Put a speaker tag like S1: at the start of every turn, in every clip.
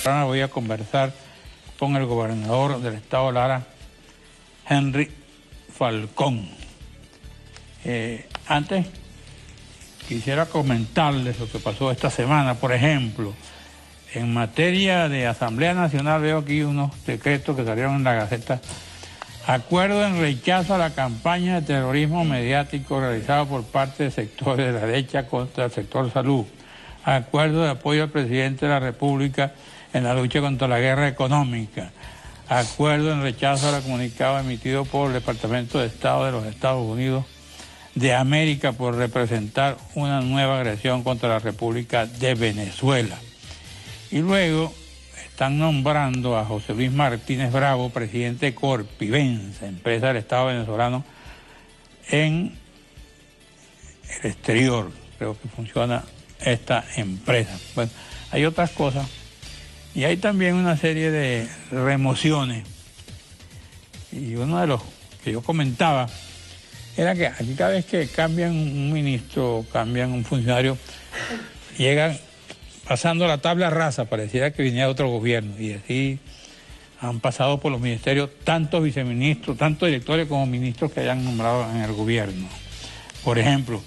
S1: Ahora voy a conversar con el gobernador del estado Lara, Henry Falcón. Antes quisiera comentarles lo que pasó esta semana. Por ejemplo, en materia de Asamblea Nacional veo aquí unos decretos que salieron en la Gaceta. Acuerdo en rechazo a la campaña de terrorismo mediático realizado por parte de sectores de la derecha contra el sector salud. Acuerdo de apoyo al presidente de la República en la lucha contra la guerra económica. Acuerdo en rechazo al comunicado emitido por el Departamento de Estado de los Estados Unidos de América por representar una nueva agresión contra la República de Venezuela. Y luego están nombrando a José Luis Martínez Bravo, presidente de Corpivensa, empresa del Estado venezolano en el exterior. Creo que funciona esta empresa. Bueno, hay otras cosas y hay también una serie de remociones. Y uno de los que yo comentaba era que aquí cada vez que cambian un ministro, cambian un funcionario, llegan pasando la tabla rasa, pareciera que viniera otro gobierno, y así han pasado por los ministerios tantos viceministros, tantos directores como ministros que hayan nombrado en el gobierno. Por ejemplo,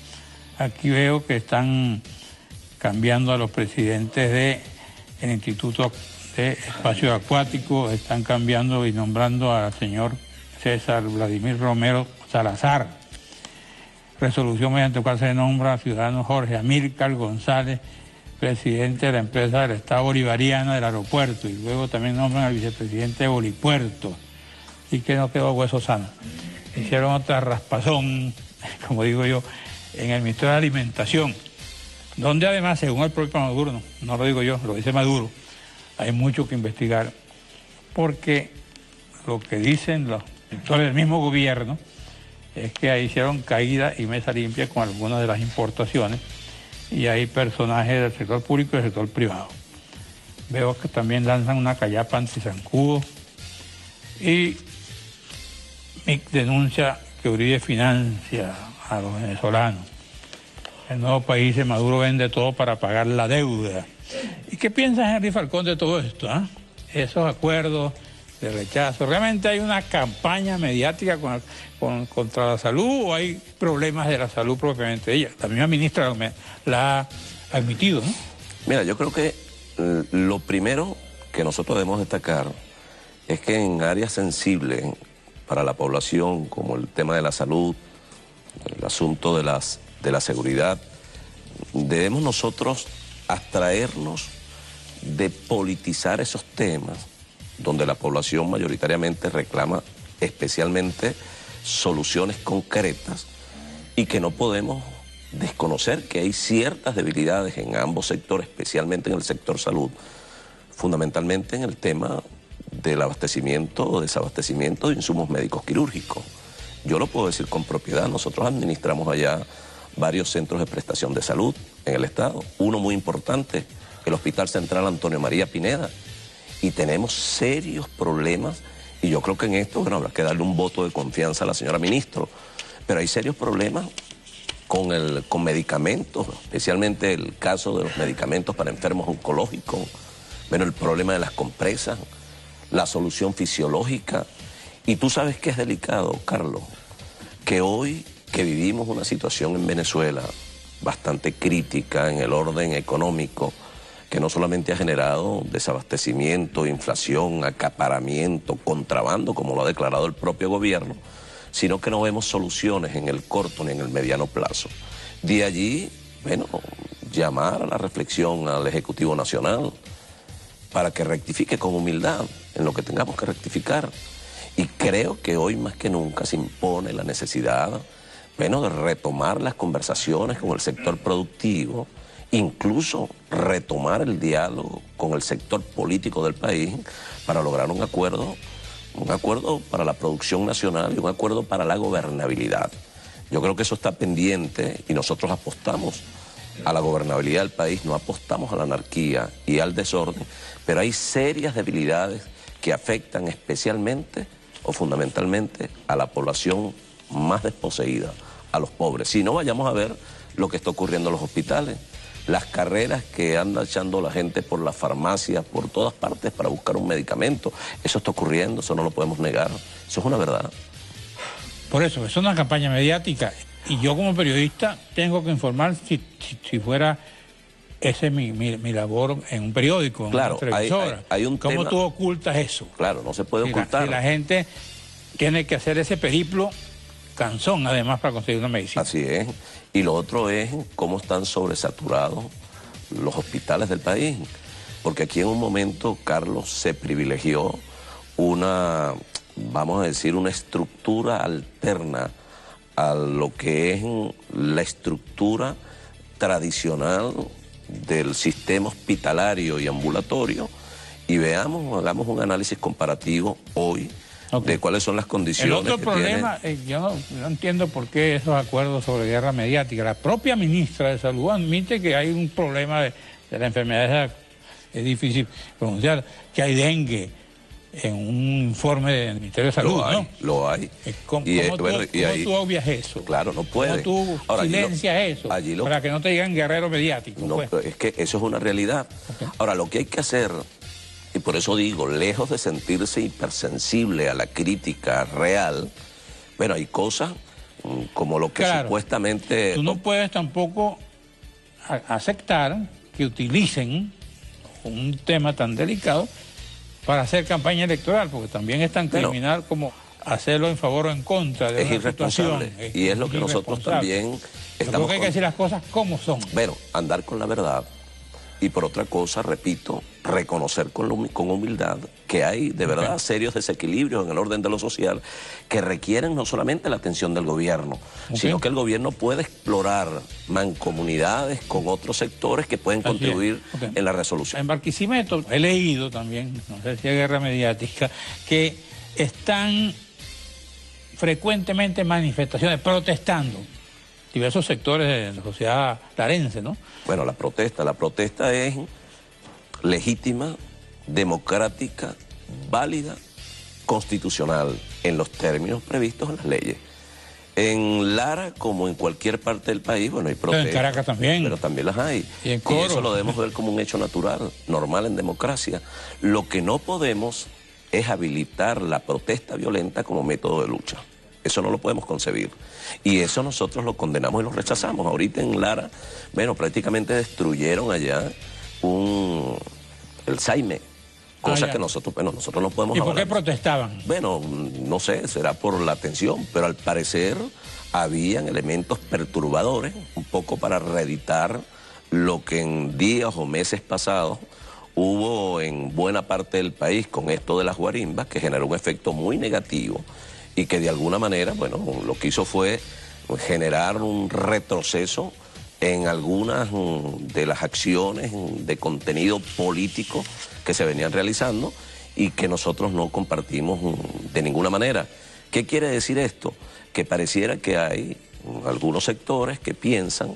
S1: aquí veo que están cambiando a los presidentes del Instituto de Espacio Acuático, están cambiando y nombrando al señor César Vladimir Romero Salazar. Resolución mediante la cual se nombra al ciudadano Jorge Amílcar González, presidente de la empresa del Estado Bolivariana del aeropuerto, y luego también nombran al vicepresidente de Bolipuerto, y que no quedó hueso sano. Hicieron otra raspazón, como digo yo, en el Ministerio de Alimentación, donde además, según el propio Maduro, no lo digo yo, lo dice Maduro, hay mucho que investigar, porque lo que dicen los sectores del mismo gobierno es que ahí hicieron caída y mesa limpia con algunas de las importaciones, y hay personajes del sector público y del sector privado. Veo que también lanzan una callapa anti-zancudo, y MIC denuncia que Uribe financia a los venezolanos. El nuevo país de Maduro vende todo para pagar la deuda. ¿Y qué piensa Henry Falcón de todo esto? Esos acuerdos de rechazo. ¿Realmente hay una campaña mediática contra la salud o hay problemas de la salud propiamente de ella? La misma ministra la ha admitido, ¿no?
S2: Mira, yo creo que lo primero que nosotros debemos destacar es que en áreas sensibles para la población, como el tema de la salud, el asunto de la seguridad, debemos nosotros abstraernos de politizar esos temas donde la población mayoritariamente reclama especialmente soluciones concretas, y que no podemos desconocer que hay ciertas debilidades en ambos sectores, especialmente en el sector salud, fundamentalmente en el tema del abastecimiento o desabastecimiento de insumos médicos quirúrgicos. Yo lo puedo decir con propiedad, nosotros administramos allá varios centros de prestación de salud en el estado, uno muy importante, el Hospital Central Antonio María Pineda, y tenemos serios problemas, y yo creo que en esto, bueno, habrá que darle un voto de confianza a la señora ministra, pero hay serios problemas con medicamentos, especialmente el caso de los medicamentos para enfermos oncológicos, bueno, el problema de las compresas, la solución fisiológica, y tú sabes que es delicado, Carlos, que hoy que vivimos una situación en Venezuela bastante crítica en el orden económico, que no solamente ha generado desabastecimiento, inflación, acaparamiento, contrabando, como lo ha declarado el propio gobierno, sino que no vemos soluciones en el corto ni en el mediano plazo. De allí, bueno, llamar a la reflexión al Ejecutivo Nacional para que rectifique con humildad en lo que tengamos que rectificar. Y creo que hoy más que nunca se impone la necesidad, bueno, de retomar las conversaciones con el sector productivo, incluso retomar el diálogo con el sector político del país para lograr un acuerdo para la producción nacional y un acuerdo para la gobernabilidad. Yo creo que eso está pendiente y nosotros apostamos a la gobernabilidad del país, no apostamos a la anarquía y al desorden, pero hay serias debilidades que afectan especialmente o fundamentalmente a la población más desposeída, a los pobres. Si no, vayamos a ver lo que está ocurriendo en los hospitales. las carreras que anda echando la gente por las farmacias, por todas partes para buscar un medicamento. Eso está ocurriendo, eso no lo podemos negar, eso es una verdad.
S1: Por eso, es una campaña mediática y yo como periodista tengo que informar si fuera ese mi labor en un periódico, en
S2: claro,
S1: una televisora.
S2: Hay un
S1: ¿Cómo
S2: tema...
S1: tú ocultas eso?
S2: Claro, no se puede ocultar.
S1: Si la gente tiene que hacer ese periplo cansón, además, para conseguir una medicina.
S2: Así es. Y lo otro es cómo están sobresaturados los hospitales del país. Porque aquí en un momento, Carlos, se privilegió una, vamos a decir, una estructura alterna a lo que es la estructura tradicional del sistema hospitalario y ambulatorio, y hagamos un análisis comparativo hoy de cuáles son las condiciones.
S1: El otro problema, yo no entiendo por qué esos acuerdos sobre guerra mediática. La propia ministra de Salud admite que hay un problema de la enfermedad, es difícil pronunciar, que hay dengue en un informe del Ministerio de Salud, ¿no?
S2: Lo hay.
S1: ¿Cómo tú obvias eso?
S2: Claro, no puede.
S1: ¿Cómo tú silencias eso? Para que no te digan guerrero mediático.
S2: No, pues. Es que eso es una realidad. Okay. Ahora, lo que hay que hacer, y por eso digo, lejos de sentirse hipersensible a la crítica real, bueno, hay cosas como lo que supuestamente...
S1: Tú no puedes tampoco aceptar que utilicen un tema tan delicado para hacer campaña electoral, porque también es tan criminal como hacerlo en favor o en contra de una situación.
S2: Y es lo que nosotros también estamos...
S1: Creo que hay que decir las cosas como son.
S2: Bueno, andar con la verdad. Y por otra cosa, repito, reconocer con humildad que hay de verdad serios desequilibrios en el orden de lo social que requieren no solamente la atención del gobierno, sino que el gobierno puede explorar mancomunidades con otros sectores que pueden contribuir en la resolución.
S1: En Barquisimeto he leído también, no sé si hay guerra mediática, que están frecuentemente manifestaciones protestando diversos sectores de la sociedad larense, ¿no?
S2: Bueno, la protesta es legítima, democrática, válida, constitucional, en los términos previstos en las leyes. En Lara, como en cualquier parte del país, bueno, hay protestas.
S1: Pero en Caracas también.
S2: Pero también las hay.
S1: Y en Coro.
S2: Y eso lo debemos ver como un hecho natural, normal en democracia. Lo que no podemos es habilitar la protesta violenta como método de lucha. Eso no lo podemos concebir. Y eso nosotros lo condenamos y lo rechazamos. Ahorita en Lara, bueno, prácticamente destruyeron allá el Saime. Cosa que nosotros no podemos
S1: hablar. ¿Y por qué protestaban?
S2: Bueno, no sé, será por la tensión, pero al parecer habían elementos perturbadores, un poco para reeditar lo que en días o meses pasados hubo en buena parte del país con esto de las guarimbas, que generó un efecto muy negativo y que de alguna manera, bueno, lo que hizo fue generar un retroceso en algunas de las acciones de contenido político que se venían realizando y que nosotros no compartimos de ninguna manera. ¿Qué quiere decir esto? Que pareciera que hay algunos sectores que piensan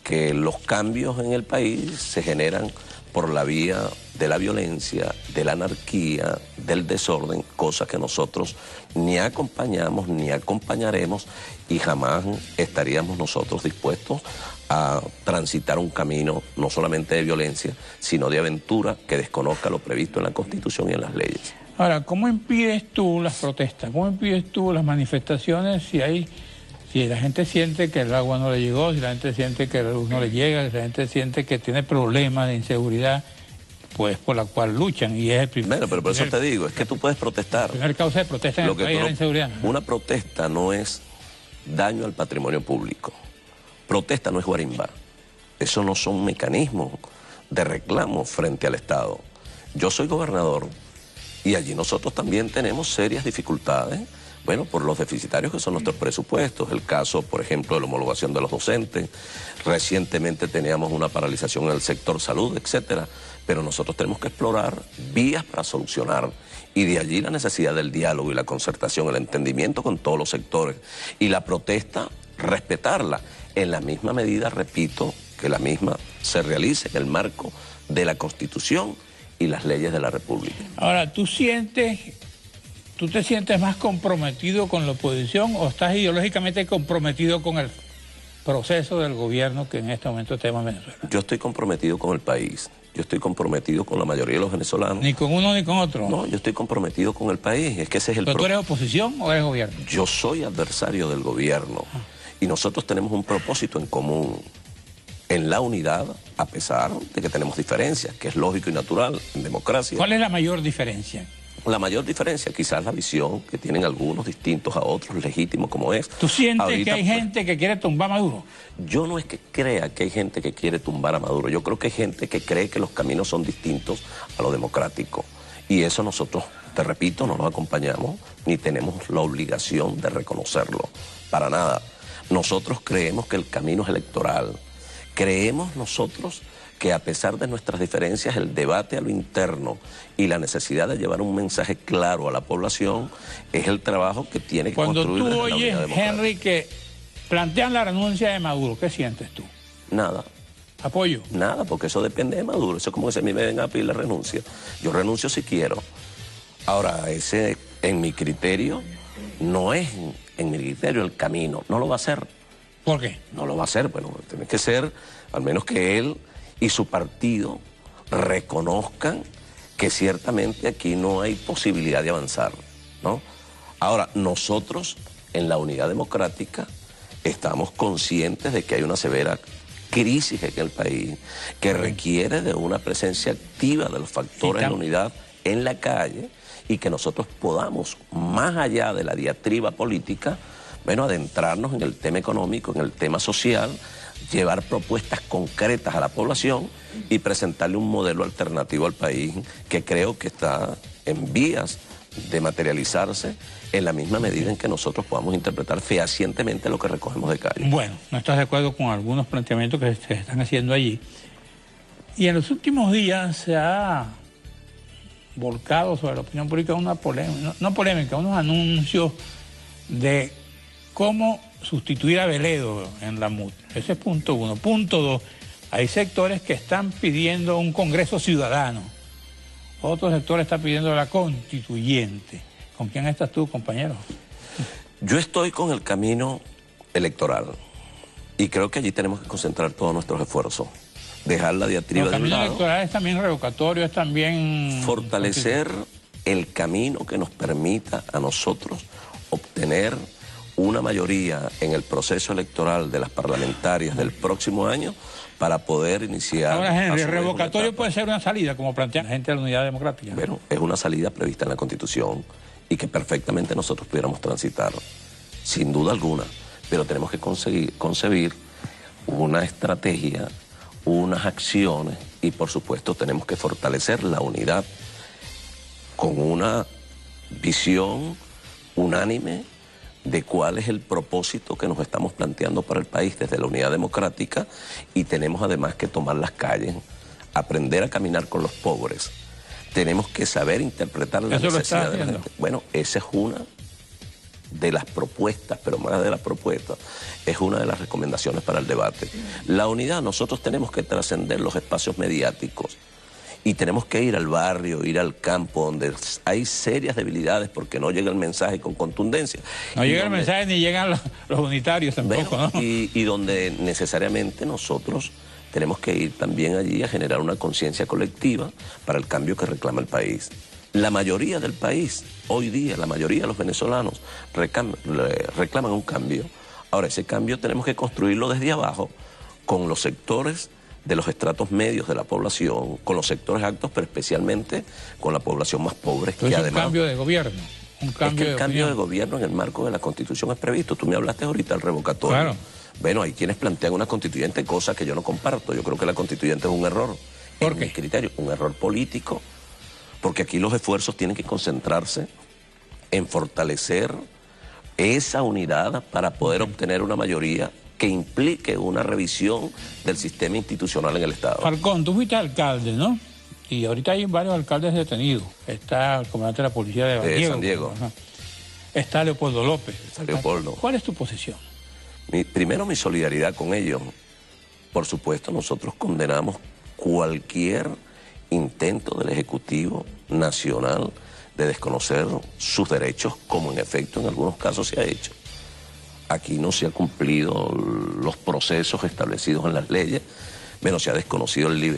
S2: que los cambios en el país se generan por la vía de la violencia, de la anarquía, del desorden, cosas que nosotros ni acompañamos ni acompañaremos y jamás estaríamos nosotros dispuestos a transitar un camino no solamente de violencia, sino de aventura que desconozca lo previsto en la Constitución y en las leyes.
S1: Ahora, ¿cómo impides tú las protestas? ¿Cómo impides tú las manifestaciones si la gente siente que el agua no le llegó, si la gente siente que la luz no le llega, si la gente siente que tiene problemas de inseguridad, pues por la cual luchan? Y es el primer...
S2: Bueno, pero por eso te digo, es que tú puedes protestar.
S1: La primera causa de protesta en el país es la inseguridad.
S2: Una protesta no es daño al patrimonio público. Protesta no es guarimba. Eso no son mecanismos de reclamo frente al Estado. Yo soy gobernador y allí nosotros también tenemos serias dificultades, bueno, por los deficitarios que son nuestros presupuestos. El caso, por ejemplo, de la homologación de los docentes. Recientemente teníamos una paralización en el sector salud, etcétera. Pero nosotros tenemos que explorar vías para solucionar. Y de allí la necesidad del diálogo y la concertación, el entendimiento con todos los sectores. Y la protesta, respetarla. En la misma medida, repito, que la misma se realice en el marco de la Constitución y las leyes de la República.
S1: Ahora, ¿tú te sientes más comprometido con la oposición o estás ideológicamente comprometido con el proceso del gobierno que en este momento está en Venezuela?
S2: Yo estoy comprometido con el país. Yo estoy comprometido con la mayoría de los venezolanos.
S1: ¿Ni con uno ni con otro?
S2: No, yo estoy comprometido con el país. Es que ese es el
S1: ¿Pero tú eres oposición o eres gobierno?
S2: Yo soy adversario del gobierno. Y nosotros tenemos un propósito en común. En la unidad, a pesar de que tenemos diferencias, que es lógico y natural en democracia.
S1: ¿Cuál es la mayor diferencia?
S2: La mayor diferencia quizás la visión que tienen algunos distintos a otros, legítimos como es.
S1: ¿Tú sientes que hay gente que quiere tumbar a Maduro?
S2: Yo no es que crea que hay gente que quiere tumbar a Maduro. Yo creo que hay gente que cree que los caminos son distintos a lo democrático. Y eso nosotros, te repito, no nos acompañamos ni tenemos la obligación de reconocerlo. Para nada. Nosotros creemos que el camino es electoral. Creemos nosotros que a pesar de nuestras diferencias, el debate a lo interno y la necesidad de llevar un mensaje claro a la población es el trabajo que tiene que construir desde la unidad democrática.
S1: Cuando tú oyes, Henry, que plantean la renuncia de Maduro, ¿qué sientes tú?
S2: Nada.
S1: ¿Apoyo?
S2: Nada, porque eso depende de Maduro. Eso es como que si a mí me ven a pedir la renuncia. Yo renuncio si quiero. Ahora, ese, en mi criterio, no es en mi criterio el camino. No lo va a hacer.
S1: ¿Por qué?
S2: No lo va a hacer. Bueno, tiene que ser, al menos que él y su partido reconozcan que ciertamente aquí no hay posibilidad de avanzar, ¿no? Ahora, nosotros en la unidad democrática estamos conscientes de que hay una severa crisis en el país que requiere de una presencia activa de los factores de la unidad en la calle y que nosotros podamos, más allá de la diatriba política, bueno, adentrarnos en el tema económico, en el tema social, llevar propuestas concretas a la población y presentarle un modelo alternativo al país que creo que está en vías de materializarse en la misma medida en que nosotros podamos interpretar fehacientemente lo que recogemos de calle.
S1: Bueno, no estás de acuerdo con algunos planteamientos que se están haciendo allí. Y en los últimos días se ha volcado sobre la opinión pública una polémica, no polémica, unos anuncios de cómo sustituir a Veledo en la MUD. Ese es punto uno. Punto dos, hay sectores que están pidiendo un Congreso ciudadano. Otro sector está pidiendo la constituyente. ¿Con quién estás tú, compañero?
S2: Yo estoy con el camino electoral y creo que allí tenemos que concentrar todos nuestros esfuerzos. Dejar la diatriba de un lado.
S1: El camino electoral es también revocatorio, es también...
S2: Fortalecer el camino que nos permita a nosotros obtener una mayoría en el proceso electoral de las parlamentarias del próximo año para poder iniciar...
S1: Ahora, Henry, el revocatorio puede ser una salida, como plantea la gente de la Unidad Democrática.
S2: Bueno, es una salida prevista en la Constitución y que perfectamente nosotros pudiéramos transitar, sin duda alguna, pero tenemos que concebir una estrategia, unas acciones y, por supuesto, tenemos que fortalecer la unidad con una visión unánime de cuál es el propósito que nos estamos planteando para el país desde la unidad democrática y tenemos además que tomar las calles, aprender a caminar con los pobres. Tenemos que saber interpretar las necesidades de la gente. Bueno, esa es una de las propuestas, pero más de las propuestas, es una de las recomendaciones para el debate. La unidad, nosotros tenemos que trascender los espacios mediáticos y tenemos que ir al barrio, ir al campo, donde hay serias debilidades porque no llega el mensaje con contundencia.
S1: No llega el mensaje ni llegan los unitarios tampoco,
S2: bueno,
S1: ¿no?
S2: Y donde necesariamente nosotros tenemos que ir también allí a generar una conciencia colectiva para el cambio que reclama el país. La mayoría del país, hoy día, la mayoría de los venezolanos reclaman un cambio. Ahora, ese cambio tenemos que construirlo desde abajo, con los sectores de los estratos medios de la población, con los sectores altos, pero especialmente con la población más pobre.
S1: Entonces, que además, un cambio de gobierno. Un cambio
S2: es que el cambio de gobierno en el marco de la Constitución es previsto. Tú me hablaste ahorita del revocatorio.
S1: Claro.
S2: Bueno, hay quienes plantean una constituyente, cosa que yo no comparto. Yo creo que la constituyente es un error.
S1: ¿Por qué?
S2: En mi criterio, un error político, porque aquí los esfuerzos tienen que concentrarse en fortalecer esa unidad para poder obtener una mayoría que implique una revisión del sistema institucional en el Estado.
S1: Falcón, tú fuiste alcalde, ¿no? Y ahorita hay varios alcaldes detenidos. Está el comandante de la policía de
S2: San Diego.
S1: Ajá. Está Leopoldo López.
S2: Está Leopoldo.
S1: ¿Cuál es tu posición?
S2: Primero, mi solidaridad con ellos. Por supuesto, nosotros condenamos cualquier intento del Ejecutivo Nacional de desconocer sus derechos, como en efecto en algunos casos se ha hecho. aquí no se han cumplido los procesos establecidos en las leyes, menos se ha desconocido el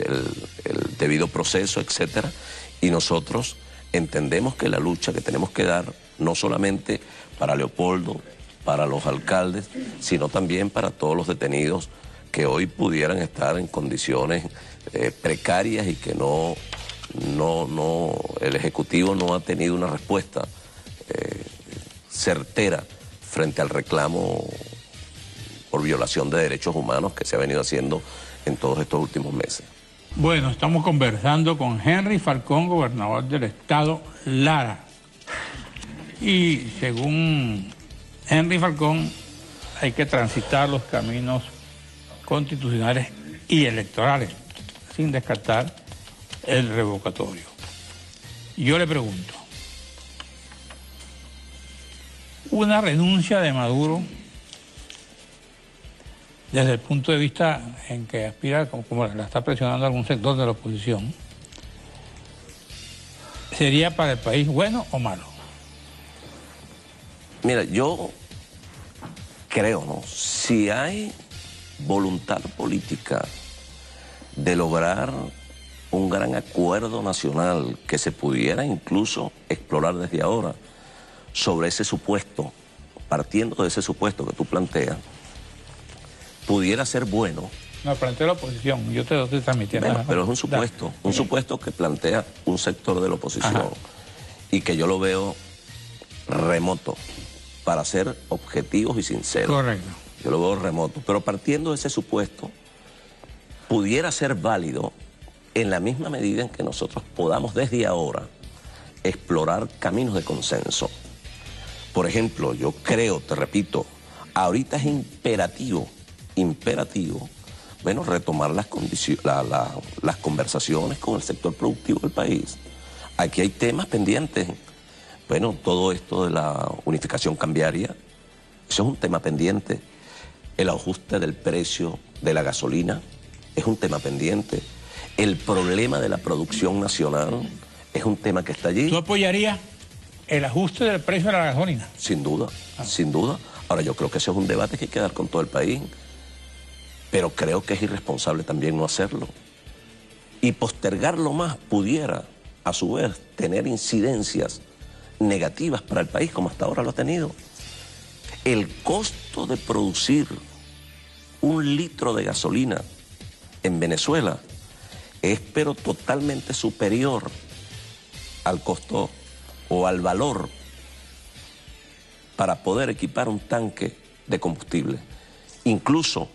S2: debido proceso, etcétera, y nosotros entendemos que la lucha que tenemos que dar, no solamente para Leopoldo, para los alcaldes, sino también para todos los detenidos que hoy pudieran estar en condiciones precarias y que el Ejecutivo no ha tenido una respuesta certera frente al reclamo por violación de derechos humanos que se ha venido haciendo en todos estos últimos meses.
S1: Bueno, estamos conversando con Henry Falcón, gobernador del estado Lara. Y según Henry Falcón, hay que transitar los caminos constitucionales y electorales, sin descartar el revocatorio. Yo le pregunto, una renuncia de Maduro, desde el punto de vista en que aspira, como la está presionando algún sector de la oposición, ¿sería para el país bueno o malo?
S2: Mira, yo creo, ¿no? Si hay voluntad política de lograr un gran acuerdo nacional que se pudiera incluso explorar desde ahora sobre ese supuesto, partiendo de ese supuesto que tú planteas, pudiera ser bueno.
S1: No, plantea la oposición, yo te lo estoy transmitiendo.
S2: Bueno, pero es un supuesto que plantea un sector de la oposición. Ajá. Y que yo lo veo remoto, para ser objetivos y sinceros.
S1: Correcto.
S2: Yo lo veo remoto, pero partiendo de ese supuesto, pudiera ser válido en la misma medida en que nosotros podamos desde ahora explorar caminos de consenso. Por ejemplo, yo creo, te repito, ahorita es imperativo, bueno, retomar las conversaciones con el sector productivo del país. Aquí hay temas pendientes. Bueno, todo esto de la unificación cambiaria, eso es un tema pendiente. El ajuste del precio de la gasolina es un tema pendiente. El problema de la producción nacional es un tema que está allí.
S1: ¿Tú apoyarías el ajuste del precio de la gasolina?
S2: Sin duda, sin duda. Ahora, yo creo que ese es un debate que hay que dar con todo el país, pero creo que es irresponsable también no hacerlo. Y postergarlo más pudiera, a su vez, tener incidencias negativas para el país, como hasta ahora lo ha tenido. El costo de producir 1 litro de gasolina en Venezuela es pero totalmente superior al costo o al valor para poder equipar un tanque de combustible. Incluso,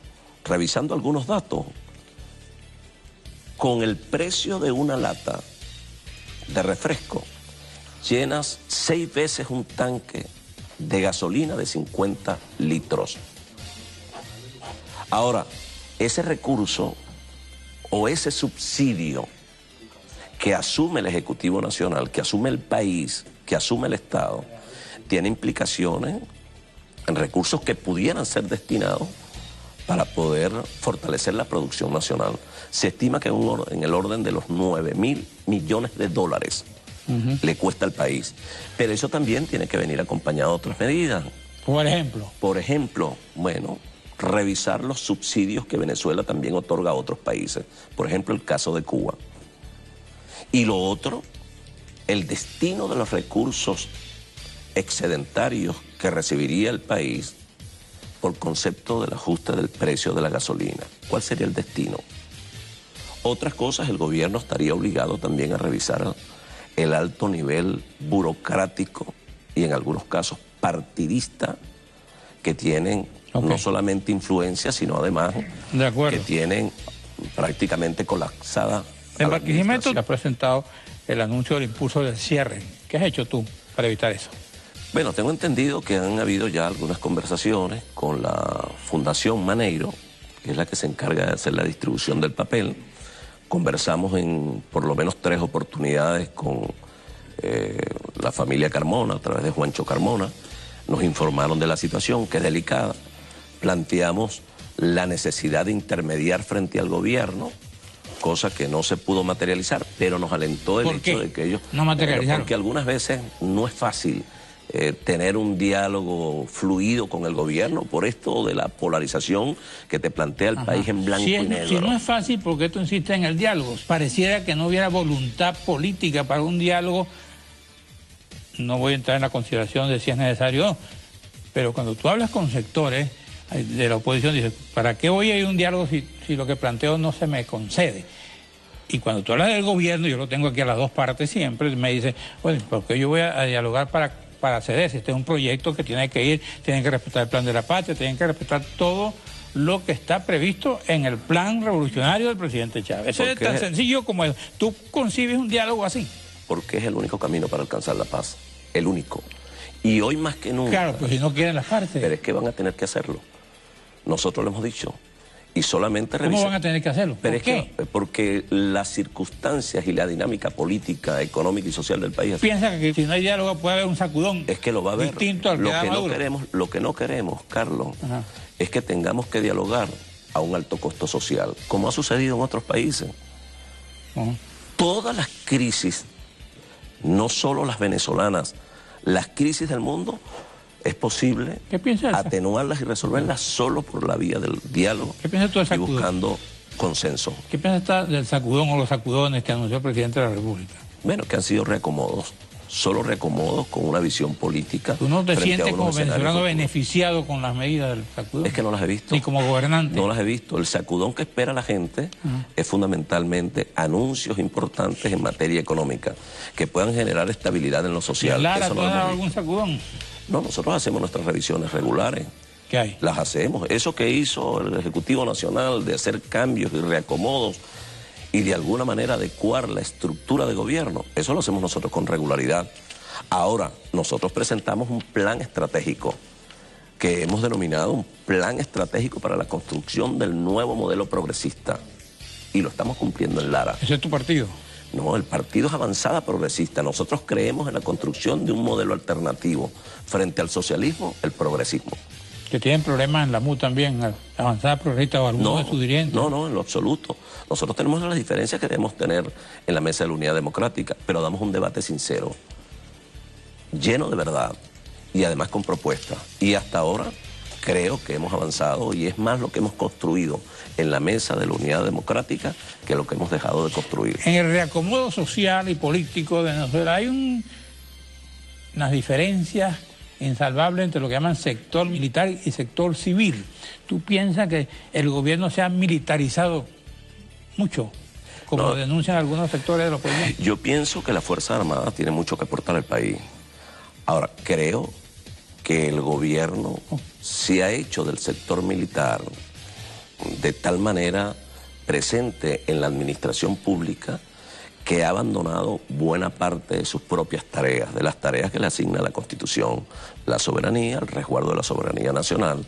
S2: revisando algunos datos, con el precio de una lata de refresco, llenas 6 veces un tanque de gasolina de 50 litros. Ahora, ese recurso o ese subsidio que asume el Ejecutivo Nacional, que asume el país, que asume el Estado, tiene implicaciones en recursos que pudieran ser destinados para poder fortalecer la producción nacional. Se estima que en el orden de los 9.000 millones de dólares le cuesta al país. Pero eso también tiene que venir acompañado de otras medidas.
S1: ¿Por ejemplo?
S2: Por ejemplo, bueno, revisar los subsidios que Venezuela también otorga a otros países. Por ejemplo, el caso de Cuba. Y lo otro, el destino de los recursos excedentarios que recibiría el país por concepto del ajuste del precio de la gasolina. ¿Cuál sería el destino? Otras cosas, el gobierno estaría obligado también a revisar el alto nivel burocrático y en algunos casos partidista que tienen no solamente influencia, sino además que tienen prácticamente colapsada.
S1: En Barquisimeto se ha presentado el anuncio del impulso del cierre. ¿Qué has hecho tú para evitar eso?
S2: Bueno, tengo entendido que han habido ya algunas conversaciones con la Fundación Maneiro, que es la que se encarga de hacer la distribución del papel. Conversamos en por lo menos 3 oportunidades con la familia Carmona, a través de Juancho Carmona. Nos informaron de la situación, que es delicada. Planteamos la necesidad de intermediar frente al gobierno, cosa que no se pudo materializar, pero nos alentó el hecho de que ellos...
S1: ¿No materializaron?
S2: Porque algunas veces no es fácil tener un diálogo fluido con el gobierno por esto de la polarización que te plantea el país en blanco y negro.
S1: Si no es fácil, ¿por qué tú insistes en el diálogo? Pareciera que no hubiera voluntad política para un diálogo. No voy a entrar en la consideración de si es necesario o no, pero cuando tú hablas con sectores de la oposición, dices, ¿para qué voy a ir a un diálogo si lo que planteo no se me concede? Y cuando tú hablas del gobierno, yo lo tengo aquí a las dos partes siempre, me dice, bueno, ¿por qué yo voy a dialogar para ceder? Si este es un proyecto que tiene que ir, tienen que respetar el plan de la patria, tienen que respetar todo lo que está previsto en el plan revolucionario del presidente Chávez. Eso es tan sencillo como eso. Tú concibes un diálogo así.
S2: Porque es el único camino para alcanzar la paz, el único. Y hoy más que nunca...
S1: Claro, pues si no quieren las partes.
S2: Pero es que van a tener que hacerlo. Nosotros lo hemos dicho. Y solamente
S1: ¿Cómo van a tener que hacerlo?
S2: Pero
S1: ¿Por qué?
S2: Porque las circunstancias y la dinámica política, económica y social del país...
S1: ¿Piensa que si no hay diálogo puede haber un sacudón?
S2: Es que lo va a haber.
S1: Distinto al
S2: Lo que no queremos, Carlos, es que tengamos que dialogar a un alto costo social, como ha sucedido en otros países. Todas las crisis, no solo las venezolanas, las crisis del mundo, es posible atenuarlas y resolverlas solo por la vía del diálogo y buscando consenso.
S1: ¿Qué piensas del sacudón o los sacudones que anunció el presidente de la República?
S2: Bueno, que han sido reacomodos, solo reacomodos con una visión política.
S1: ¿Tú no te sientes como venezolano beneficiado con las medidas del sacudón?
S2: Es que no las he visto.
S1: Ni como gobernante.
S2: No las he visto. El sacudón que espera la gente es fundamentalmente anuncios importantes en materia económica que puedan generar estabilidad en lo social.
S1: ¿Lara, tú has dado algún sacudón?
S2: No, nosotros hacemos nuestras revisiones regulares.
S1: ¿Qué hay?
S2: Las hacemos. Eso que hizo el Ejecutivo Nacional de hacer cambios y reacomodos y de alguna manera adecuar la estructura de gobierno, eso lo hacemos nosotros con regularidad. Ahora, nosotros presentamos un plan estratégico que hemos denominado un plan estratégico para la construcción del nuevo modelo progresista y lo estamos cumpliendo en Lara.
S1: ¿Ese es tu partido?
S2: No, el partido es Avanzada Progresista. Nosotros creemos en la construcción de un modelo alternativo frente al socialismo, el progresismo.
S1: ¿Que tienen problemas en la MU también, Avanzada Progresista o alguno de sus dirigentes?
S2: No, en lo absoluto. Nosotros tenemos las diferencias que debemos tener en la mesa de la unidad democrática, pero damos un debate sincero, lleno de verdad y además con propuestas. Y hasta ahora creo que hemos avanzado y es más lo que hemos construido en la mesa de la unidad democrática que lo que hemos dejado de construir.
S1: En el reacomodo social y político de Venezuela hay unas diferencias insalvables entre lo que llaman sector militar y sector civil. ¿Tú piensas que el gobierno se ha militarizado mucho, como denuncian algunos sectores de la oposición?
S2: Yo pienso que la Fuerza Armada tiene mucho que aportar al país. Ahora, creo que el gobierno se ha hecho del sector militar de tal manera presente en la administración pública que ha abandonado buena parte de sus propias tareas, de las tareas que le asigna la Constitución, la soberanía, el resguardo de la soberanía nacional,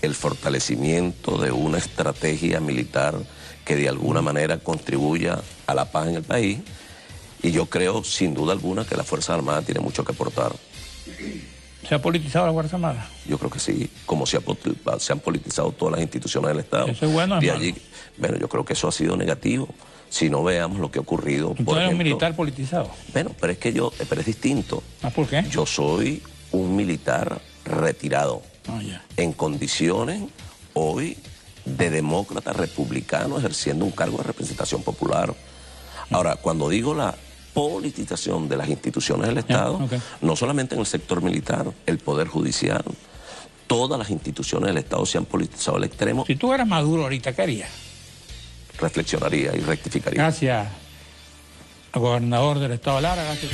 S2: el fortalecimiento de una estrategia militar que de alguna manera contribuya a la paz en el país, y yo creo sin duda alguna que la Fuerza Armada tiene mucho que aportar.
S1: ¿Se ha politizado la Fuerza Armada?
S2: Yo creo que sí, como se han politizado todas las instituciones del Estado.
S1: ¿Eso es bueno o es malo?
S2: Bueno, yo creo que eso ha sido negativo. Si no veamos lo que ha ocurrido,
S1: ¿Entonces por ejemplo, un militar politizado?
S2: Bueno, pero es distinto.
S1: ¿Por qué?
S2: Yo soy un militar retirado, en condiciones hoy de demócrata republicano ejerciendo un cargo de representación popular. Ahora, cuando digo la politización de las instituciones del Estado, no solamente en el sector militar, el Poder Judicial, todas las instituciones del Estado se han politizado al extremo.
S1: Si tú eras Maduro ahorita, ¿qué harías?
S2: Reflexionaría y rectificaría.
S1: Gracias al gobernador del Estado de Lara, gracias.